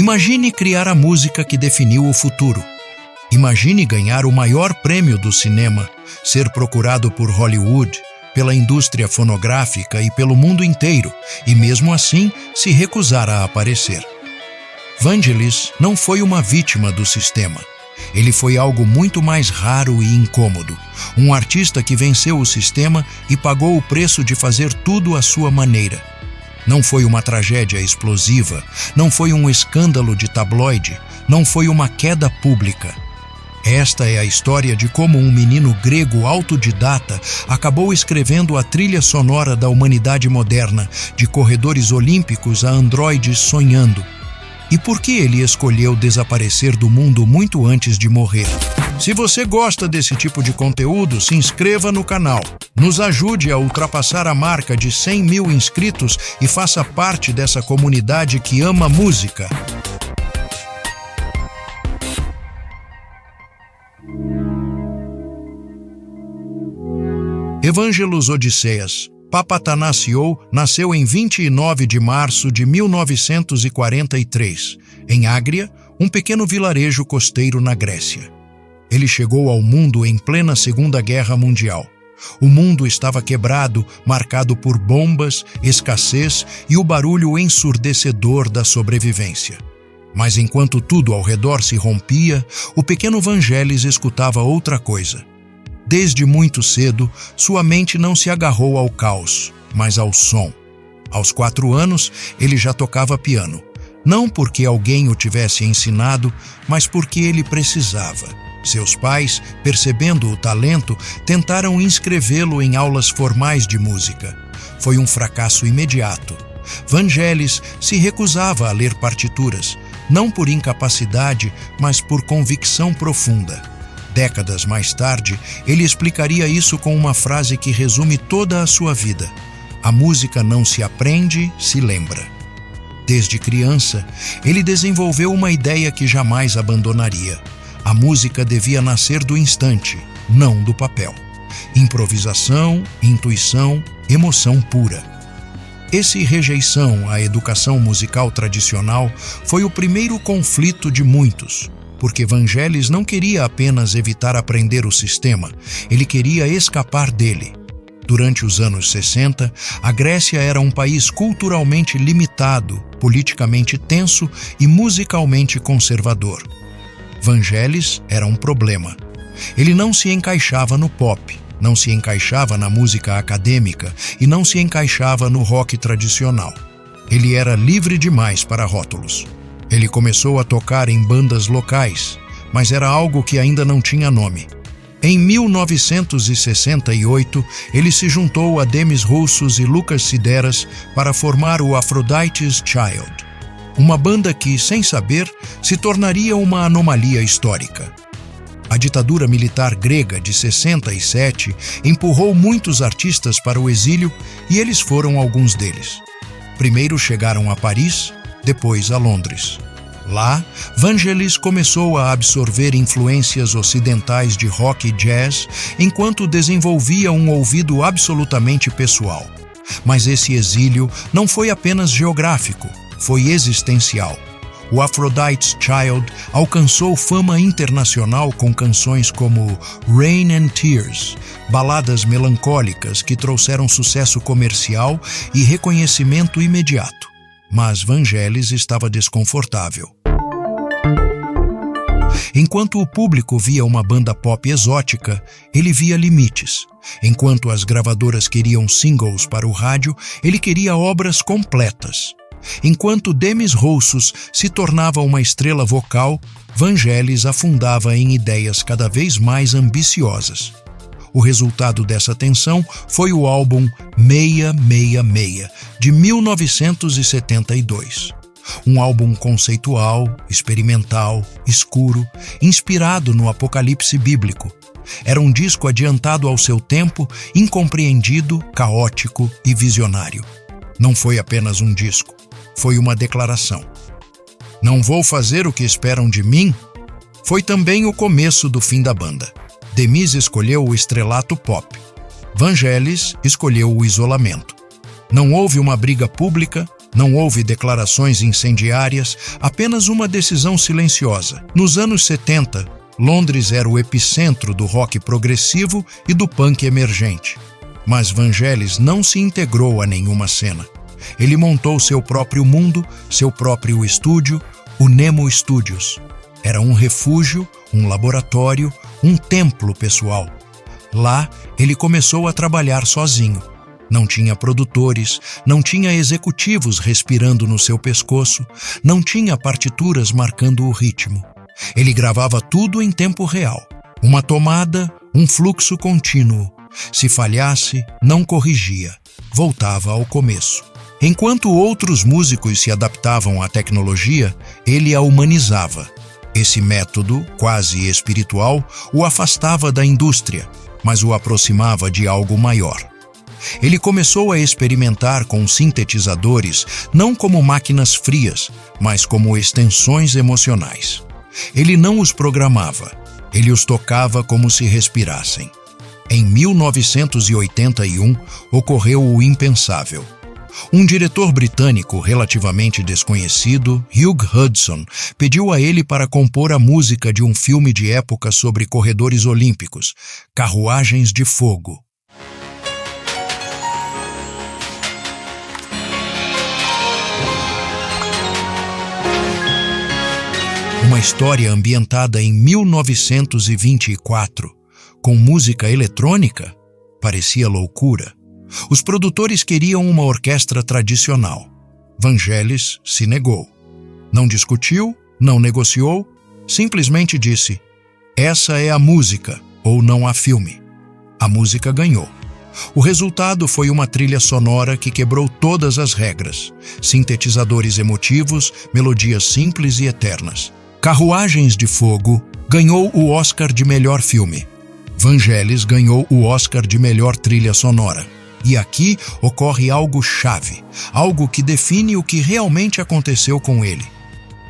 Imagine criar a música que definiu o futuro. Imagine ganhar o maior prêmio do cinema, ser procurado por Hollywood, pela indústria fonográfica e pelo mundo inteiro, e mesmo assim se recusar a aparecer. Vangelis não foi uma vítima do sistema. Ele foi algo muito mais raro e incômodo. Um artista que venceu o sistema e pagou o preço de fazer tudo à sua maneira. Não foi uma tragédia explosiva, não foi um escândalo de tabloide, não foi uma queda pública. Esta é a história de como um menino grego autodidata acabou escrevendo a trilha sonora da humanidade moderna, de corredores olímpicos a androides sonhando. E por que ele escolheu desaparecer do mundo muito antes de morrer? Se você gosta desse tipo de conteúdo, se inscreva no canal. Nos ajude a ultrapassar a marca de 100 mil inscritos e faça parte dessa comunidade que ama música. Evangelos Odisseias. Papathanassiou nasceu em 29 de março de 1943, em Ágria, um pequeno vilarejo costeiro na Grécia. Ele chegou ao mundo em plena Segunda Guerra Mundial. O mundo estava quebrado, marcado por bombas, escassez e o barulho ensurdecedor da sobrevivência. Mas enquanto tudo ao redor se rompia, o pequeno Vangelis escutava outra coisa. Desde muito cedo, sua mente não se agarrou ao caos, mas ao som. Aos 4 anos, ele já tocava piano. Não porque alguém o tivesse ensinado, mas porque ele precisava. Seus pais, percebendo o talento, tentaram inscrevê-lo em aulas formais de música. Foi um fracasso imediato. Vangelis se recusava a ler partituras, não por incapacidade, mas por convicção profunda. Décadas mais tarde, ele explicaria isso com uma frase que resume toda a sua vida: a música não se aprende, se lembra. Desde criança, ele desenvolveu uma ideia que jamais abandonaria. A música devia nascer do instante, não do papel. Improvisação, intuição, emoção pura. Esse rejeição à educação musical tradicional foi o primeiro conflito de muitos. Porque Vangelis não queria apenas evitar aprender o sistema, ele queria escapar dele. Durante os anos 60, a Grécia era um país culturalmente limitado, politicamente tenso e musicalmente conservador. Vangelis era um problema. Ele não se encaixava no pop, não se encaixava na música acadêmica e não se encaixava no rock tradicional. Ele era livre demais para rótulos. Ele começou a tocar em bandas locais, mas era algo que ainda não tinha nome. Em 1968, ele se juntou a Demis Roussos e Lucas Sideras para formar o Aphrodite's Child, uma banda que, sem saber, se tornaria uma anomalia histórica. A ditadura militar grega de 67 empurrou muitos artistas para o exílio e eles foram alguns deles. Primeiro chegaram a Paris, depois a Londres. Lá, Vangelis começou a absorver influências ocidentais de rock e jazz, enquanto desenvolvia um ouvido absolutamente pessoal. Mas esse exílio não foi apenas geográfico, foi existencial. O Aphrodite's Child alcançou fama internacional com canções como Rain and Tears, baladas melancólicas que trouxeram sucesso comercial e reconhecimento imediato. Mas Vangelis estava desconfortável. Enquanto o público via uma banda pop exótica, ele via limites. Enquanto as gravadoras queriam singles para o rádio, ele queria obras completas. Enquanto Demis Roussos se tornava uma estrela vocal, Vangelis afundava em ideias cada vez mais ambiciosas. O resultado dessa tensão foi o álbum 666, de 1972. Um álbum conceitual, experimental, escuro, inspirado no apocalipse bíblico. Era um disco adiantado ao seu tempo, incompreendido, caótico e visionário. Não foi apenas um disco, foi uma declaração. Não vou fazer o que esperam de mim? Foi também o começo do fim da banda. Demis escolheu o estrelato pop. Vangelis escolheu o isolamento. Não houve uma briga pública, Não houve declarações incendiárias, apenas uma decisão silenciosa. Nos anos 70, Londres era o epicentro do rock progressivo e do punk emergente. Mas Vangelis não se integrou a nenhuma cena. Ele montou seu próprio mundo, seu próprio estúdio, o Nemo Studios. Era um refúgio, um laboratório, um templo pessoal. Lá, ele começou a trabalhar sozinho. Não tinha produtores, não tinha executivos respirando no seu pescoço, não tinha partituras marcando o ritmo. Ele gravava tudo em tempo real. Uma tomada, um fluxo contínuo. Se falhasse, não corrigia. Voltava ao começo. Enquanto outros músicos se adaptavam à tecnologia, ele a humanizava. Esse método, quase espiritual, o afastava da indústria, mas o aproximava de algo maior. Ele começou a experimentar com sintetizadores não como máquinas frias, mas como extensões emocionais. Ele não os programava, ele os tocava como se respirassem. Em 1981, ocorreu o impensável. Um diretor britânico relativamente desconhecido, Hugh Hudson, pediu a ele para compor a música de um filme de época sobre corredores olímpicos, Carruagens de Fogo. Uma história ambientada em 1924, com música eletrônica, parecia loucura. Os produtores queriam uma orquestra tradicional. Vangelis se negou. Não discutiu, não negociou, simplesmente disse: "Essa é a música, ou não há filme." A música ganhou. O resultado foi uma trilha sonora que quebrou todas as regras. Sintetizadores emotivos, melodias simples e eternas. Carruagens de Fogo ganhou o Oscar de melhor filme. Vangelis ganhou o Oscar de melhor trilha sonora. E aqui ocorre algo chave, algo que define o que realmente aconteceu com ele.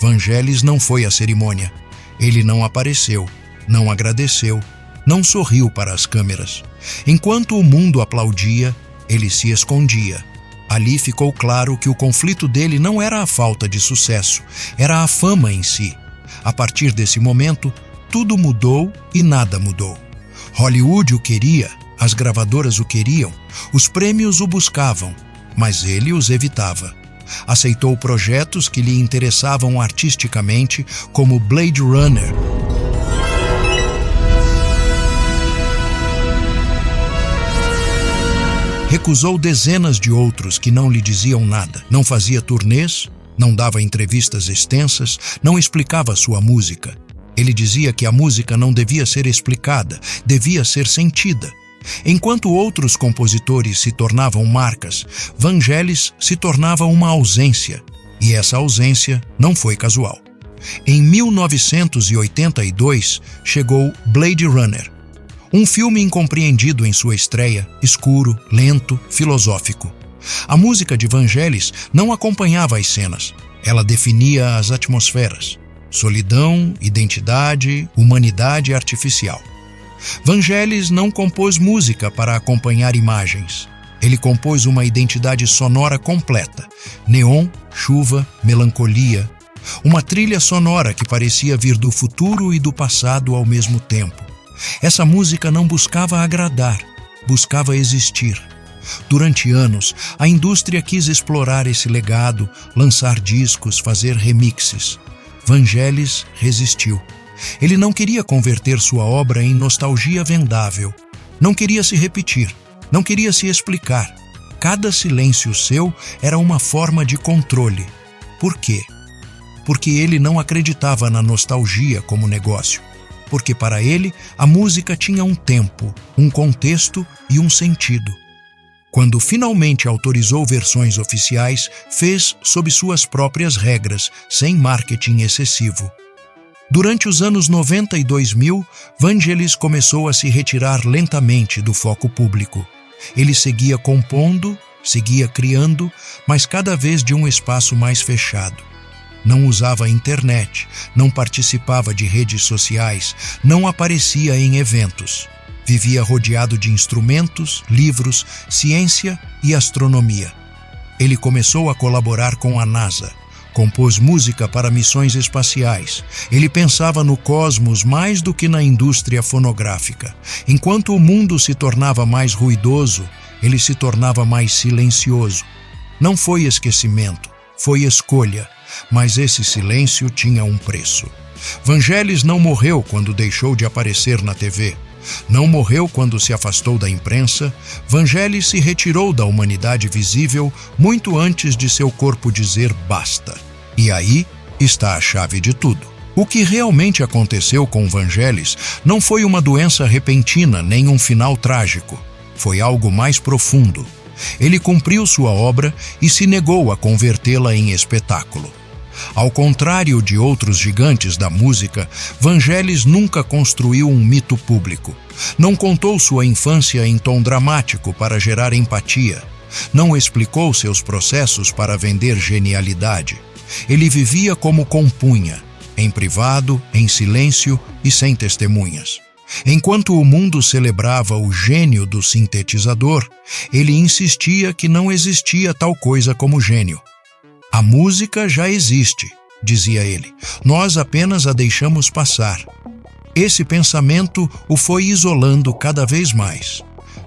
Vangelis não foi à cerimônia. Ele não apareceu, não agradeceu, não sorriu para as câmeras. Enquanto o mundo aplaudia, ele se escondia. Ali ficou claro que o conflito dele não era a falta de sucesso, era a fama em si. A partir desse momento, tudo mudou e nada mudou. Hollywood o queria, as gravadoras o queriam, os prêmios o buscavam, mas ele os evitava. Aceitou projetos que lhe interessavam artisticamente, como Blade Runner. Recusou dezenas de outros que não lhe diziam nada. Não fazia turnês, não dava entrevistas extensas, não explicava sua música. Ele dizia que a música não devia ser explicada, devia ser sentida. Enquanto outros compositores se tornavam marcas, Vangelis se tornava uma ausência, e essa ausência não foi casual. Em 1982, chegou Blade Runner, um filme incompreendido em sua estreia, escuro, lento, filosófico. A música de Vangelis não acompanhava as cenas, ela definia as atmosferas. Solidão, identidade, humanidade artificial. Vangelis não compôs música para acompanhar imagens. Ele compôs uma identidade sonora completa. Neon, chuva, melancolia. Uma trilha sonora que parecia vir do futuro e do passado ao mesmo tempo. Essa música não buscava agradar, buscava existir. Durante anos, a indústria quis explorar esse legado, lançar discos, fazer remixes. Vangelis resistiu. Ele não queria converter sua obra em nostalgia vendável. Não queria se repetir. Não queria se explicar. Cada silêncio seu era uma forma de controle. Por quê? Porque ele não acreditava na nostalgia como negócio. Porque para ele, a música tinha um tempo, um contexto e um sentido. Quando finalmente autorizou versões oficiais, fez sob suas próprias regras, sem marketing excessivo. Durante os anos 90 e 2000, Vangelis começou a se retirar lentamente do foco público. Ele seguia compondo, seguia criando, mas cada vez de um espaço mais fechado. Não usava a internet, não participava de redes sociais, não aparecia em eventos. Vivia rodeado de instrumentos, livros, ciência e astronomia. Ele começou a colaborar com a NASA. Compôs música para missões espaciais. Ele pensava no cosmos mais do que na indústria fonográfica. Enquanto o mundo se tornava mais ruidoso, ele se tornava mais silencioso. Não foi esquecimento, foi escolha, mas esse silêncio tinha um preço. Vangelis não morreu quando deixou de aparecer na TV. Não morreu quando se afastou da imprensa. Vangelis se retirou da humanidade visível muito antes de seu corpo dizer basta. E aí está a chave de tudo. O que realmente aconteceu com Vangelis não foi uma doença repentina nem um final trágico. Foi algo mais profundo. Ele cumpriu sua obra e se negou a convertê-la em espetáculo. Ao contrário de outros gigantes da música, Vangelis nunca construiu um mito público. Não contou sua infância em tom dramático para gerar empatia. Não explicou seus processos para vender genialidade. Ele vivia como compunha, em privado, em silêncio e sem testemunhas. Enquanto o mundo celebrava o gênio do sintetizador, ele insistia que não existia tal coisa como gênio. A música já existe, dizia ele. Nós apenas a deixamos passar. Esse pensamento o foi isolando cada vez mais.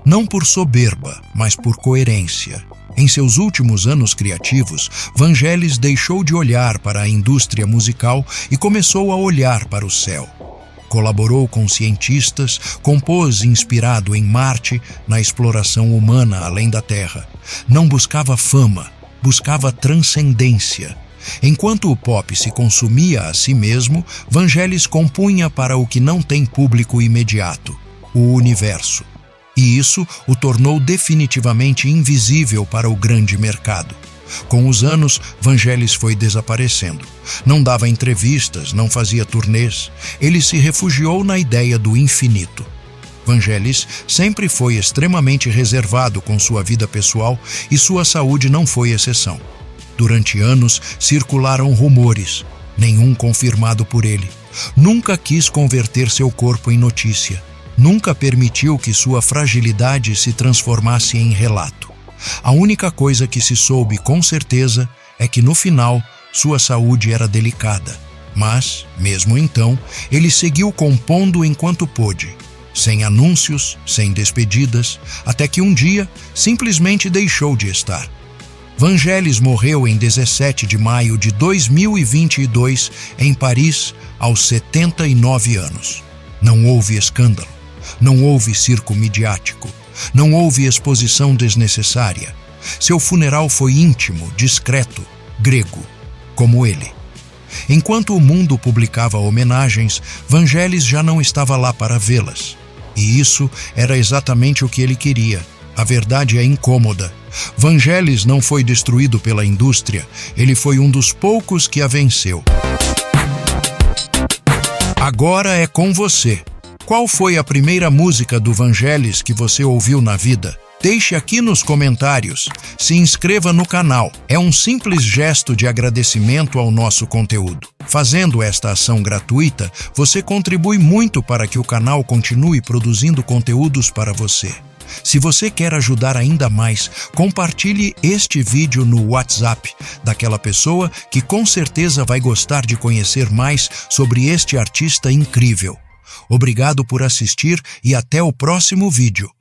Não por soberba, mas por coerência. Em seus últimos anos criativos, Vangelis deixou de olhar para a indústria musical e começou a olhar para o céu. Colaborou com cientistas, compôs inspirado em Marte, na exploração humana além da Terra. Não buscava fama, buscava transcendência. Enquanto o pop se consumia a si mesmo, Vangelis compunha para o que não tem público imediato, o universo. E isso o tornou definitivamente invisível para o grande mercado. Com os anos, Vangelis foi desaparecendo. Não dava entrevistas, não fazia turnês. Ele se refugiou na ideia do infinito. Vangelis sempre foi extremamente reservado com sua vida pessoal e sua saúde não foi exceção. Durante anos, circularam rumores, nenhum confirmado por ele. Nunca quis converter seu corpo em notícia. Nunca permitiu que sua fragilidade se transformasse em relato. A única coisa que se soube com certeza é que, no final, sua saúde era delicada. Mas, mesmo então, ele seguiu compondo enquanto pôde. Sem anúncios, sem despedidas, até que um dia simplesmente deixou de estar. Vangelis morreu em 17 de maio de 2022 em Paris, aos 79 anos. Não houve escândalo, não houve circo midiático, não houve exposição desnecessária. Seu funeral foi íntimo, discreto, grego, como ele. Enquanto o mundo publicava homenagens, Vangelis já não estava lá para vê-las. E isso era exatamente o que ele queria. A verdade é incômoda. Vangelis não foi destruído pela indústria, ele foi um dos poucos que a venceu. Agora é com você. Qual foi a primeira música do Vangelis que você ouviu na vida? Deixe aqui nos comentários. Se inscreva no canal. É um simples gesto de agradecimento ao nosso conteúdo. Fazendo esta ação gratuita, você contribui muito para que o canal continue produzindo conteúdos para você. Se você quer ajudar ainda mais, compartilhe este vídeo no WhatsApp daquela pessoa que com certeza vai gostar de conhecer mais sobre este artista incrível. Obrigado por assistir e até o próximo vídeo.